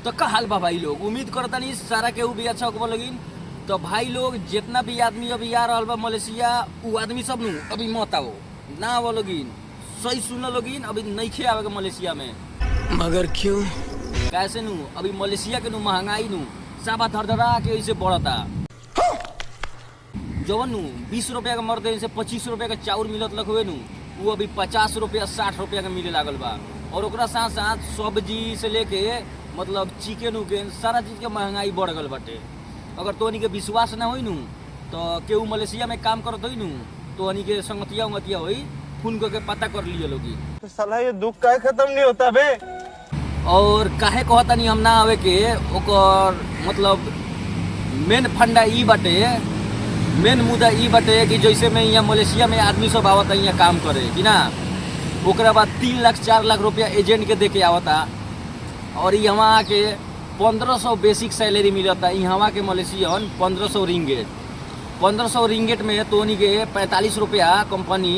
तो का हाल बा भाई लोग, उम्मीद करता नहीं सारा केहू भी अच्छा होगा लगिन। तो भाई लोग जितना भी आदमी अभी आ रहा बा मलेशिया, वो आदमी सब नु अभी मत आओ ना आवो लगिन। सही सुन लगिन, अभी नहीं खे आवे मलेशिया में। मगर क्यों? कैसे नु अभी मलेशिया के नु महंगाई नु साबा धरधरा के ऐसे बढ़ता। जवन नु 20 रुपया का मर्द से 25 रुपया का चाउर मिलत लग हुए नु, वो अभी 50 रुपया 60 रुपया का मिले लागल बा। और ओकरा साथ साथ सब्जी से लेके मतलब चिकन उकेन सारा चीज के महंगाई बढ़ गल बाटे। अगर तोहनी के विश्वास ना होई नु तो केहू मलेशिया में काम करत होई नु तो हनी के संगतिया उंगतिया होई, फोन करके पता कर लियो लोगी। तो साला ये दुख काहे खत्म नहीं होता बे? और काहे कहता नहीं हम ना आवे के, ओकर मतलब मेन फंडा ई बाटे, मेन मुद्दा ई बाटे कि जैसे में यहाँ मलेशिया में आदमी सब आवता यहाँ काम करे कि ना, ओकरा बाद 3 लाख 4 लाख रुपया एजेंट के दे के आवता। और यहाँ आके 1500 बेसिक सैलरी मिलता। यहाँ के मलेशियन 1500 रिंगेट, 1500 रिंगेट में तोनी के 45 रुपया कंपनी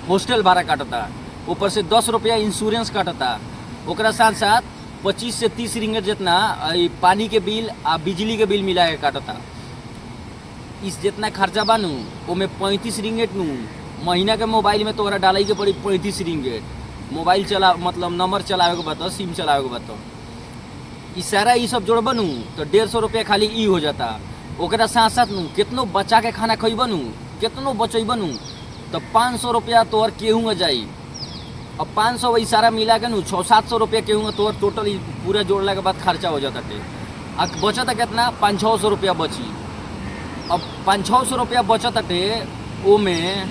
हॉस्टल भाड़ा काटता, ऊपर से 10 रुपया इंश्योरेंस काटता। ओकरा साथ साथ 25 से 30 रिंगेट जितना पानी के बिल आ बिजली के बिल मिला के काटता। इस जितना खर्चा बानू ओमे 35 रिंगेट नू महीना के मोबाइल में तोहरा डाले के पड़ी 35 रिंगेट। मोबाइल चला मतलब नंबर चलावे के बताओ, सिम चलावे के बताओ, ई सारा ई सब जोड़ बनू तो 150 रुपया खाली ई हो जाता। ओकरा साथ साथ नू कितनो बचा के खाना खई बनू, कितनो बचई बनू तो 500 रुपया तोहर केहूँ जाई। अब 500 सारा मिला के नू 600-700 रुपया केहूँ तोहर टोटल पूरा जोड़ला के बाद खर्चा हो जाता टे। अब बचता कितना 500-600 रुपया बची। अब 500-600 रुपया बचत टे, ओ में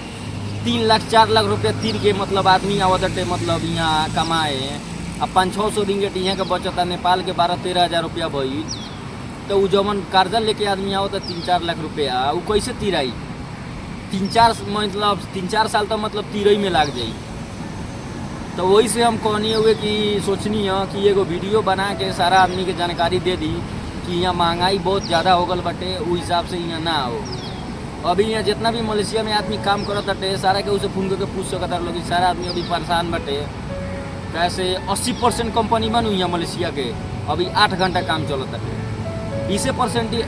3 लाख 4 लाख रुपया तीर के मतलब आदमी आवत टे मतलब यहाँ कमाए। अब 500-600 रिंगेट यहाँ के बचता, नेपाल के 12-13 हज़ार रुपया भई। तो वो जवन कर्जा लेके आदमी आवत 3-4 लाख रुपया, वो कैसे तीराई? 3-4 साल तो मतलब तीरई में लाग जाई। तो वही से हम कहनी हुए कि सोचनी है कि एगो वीडियो बना के सारा आदमी के जानकारी दे दी कि यहाँ महंगाई बहुत ज़्यादा हो गल बटे, उस हिसाब से यहाँ ना हो। अभी यहाँ जितना भी मलेशिया में आदमी काम करत बटे सारा के उसे फोन करके पूछ सकता लोग। सारा आदमी अभी परेशान बटे। कैसे 80% कंपनी बनू यहाँ मलेशिया के अभी 8 घंटा काम चलत बटे। 20% ही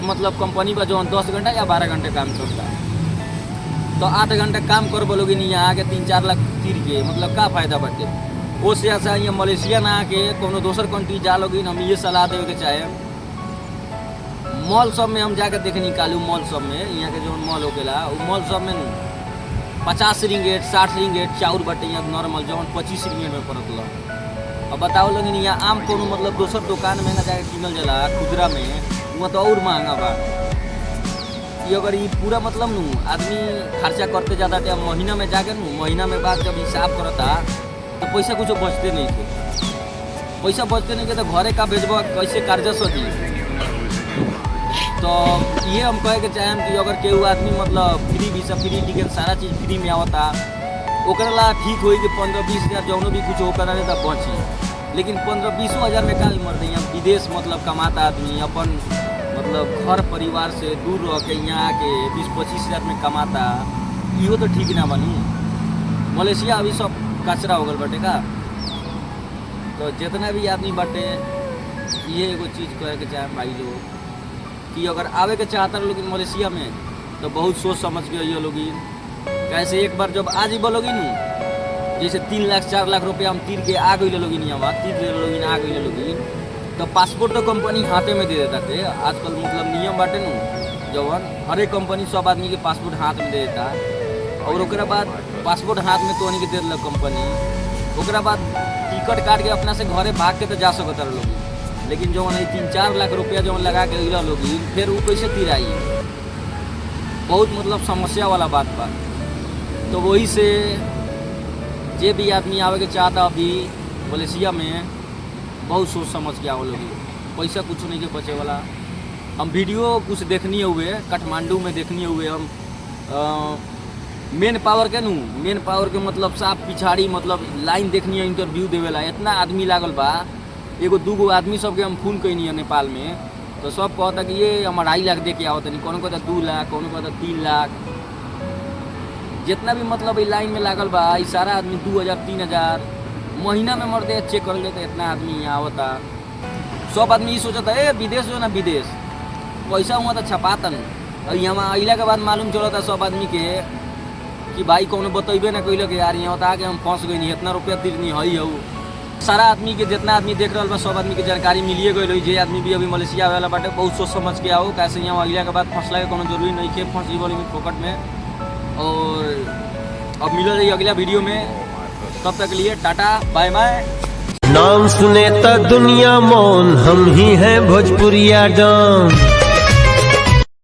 मतलब कंपनी बा जो 10 घंटा या 12 घंटे काम चलता। तो 8 घंटा काम कर बोलोगे नहीं, यहाँ आके 3-4 लाख तीर के मतलब का फायदा बटे। उससे ऐसा यहाँ मलेशिया ना आके कोनो दोसर कंट्री जा लोगी। हम ये सलाह देवे के चाहे, मॉल सब में हम जाकर देख निकालू। मॉल सब में यहाँ के जो मॉल होकेला वो मॉल सब में 50 रिंगेट 60 रिंगेट चाउर बटे यहाँ नॉर्मल जो 25 रिंगेट में पड़त ला। अब बताओ लोग यहाँ आम कोनो मतलब दोसर दुकान में ना जाके किनल जाला खुदरा में, वहाँ तो और महंगा बा। ये अगर ये पूरा मतलब नू आदमी खर्चा करते जाता थे, महीना में जाके नू महीना में बाद जब हिसाब करता तो पैसा कुछ बचते नहीं थे। पैसा बचते नहीं थे तो घरे का भेजबा कैसे कर्जा सदी। तो ये हम कहे के चाहें कि अगर केहू आदमी मतलब फ्री वीसा फ्री टिकट सारा चीज़ फ्री में आवता, ओकरा ला ठीक होई कि 15-20 हज़ार जौनो भी कुछ होकर रहे तब बची। लेकिन 15-20 हज़ार में का मर यहाँ विदेश मतलब कमाता आदमी अपन मतलब घर परिवार से दूर रह के यहाँ आके 20-25 हज़ार में कमाता, इहो तो ठीक ना बनू। मलेशिया अभी सब कचरा हो गल बटे का। तो जितना भी आदमी बटे ये एगो चीज़ कहे के चाहे भाई लोग कि अगर आवे के चाहता लोग मलेशिया में तो बहुत सोच समझ के आइए लोग। कैसे एक बार जब आज ही बोलोगी नू जैसे 3 लाख 4 लाख रुपया हम तीर के आ गई लोगी यहाँ तीर लोगी आ गई लोगी, तो पासपोर्ट तो कंपनी हाथे में दे देता थे। आजकल मतलब नियम बाटे नू जवन हर एक कंपनी सब आदमी के पासपोर्ट हाथ में दे देता। और ओकरा बाद पासपोर्ट हाथ में तो के दे दिल कंपनी, ओकरा बाद टिकट काट के अपना से घरे भाग के तो जा सकता लोग। लेकिन जो 3-4 लाख रुपया जो लगा के अला लोग फिर वो कैसे तिराई? बहुत मतलब समस्या वाला बात बा। तो वही से जे भी आदमी आवे के चाहता अभी मलेशिया में बहुत सोच समझ के आओ लोग। पैसा कुछ नहीं के बचे वाला। हम वीडियो कुछ देखनी हुए काठमांडू में देखनी हुए हम मेन पावर के नू मेन पावर के मतलब साफ पिछाड़ी मतलब लाइन देखनी है इंटरव्यू देवेला। इतना आदमी लागल बा, एगो दूगो आदमी सबके हम फोन कैनी है नेपाल में तो सब कहता कि ये हम 2.5 लाख दे के आओ तनी, कोनो कहता 2 लाख, कोनो कहता 3 लाख। जितना भी मतलब लाइन में लागल बा सारा आदमी 2000-3000 महीना में मरते चेक कर लेते। इतना आदमी यहाँ आवता सब आदमी ये सोचता है विदेश जो ना विदेश पैसा हुआ तो छपाता नहीं। और यहाँ अला के बाद मालूम चलता सब आदमी के कि भाई कौन बतेबे ना कैल कि यार यहाँ बता के हम फंस गई इतना रुपया दिलनी है हो। सारा आदमी के जितना आदमी देख रहा बा सब आदमी के जानकारी मिलिए गई। जे आदमी भी अभी मलेशिया वाला बाटे बहुत सोच समझ के आओ, कैसे यहाँ अगला के बाद फंसला के कोनो जरूरी नहीं के फंस बोले फोकट में। और अब मिलो रही अगला वीडियो में, तब तक लिए टाटा बाय बाय। नाम सुने त दुनिया मौन, हम ही हैं भोजपुरिया डॉन।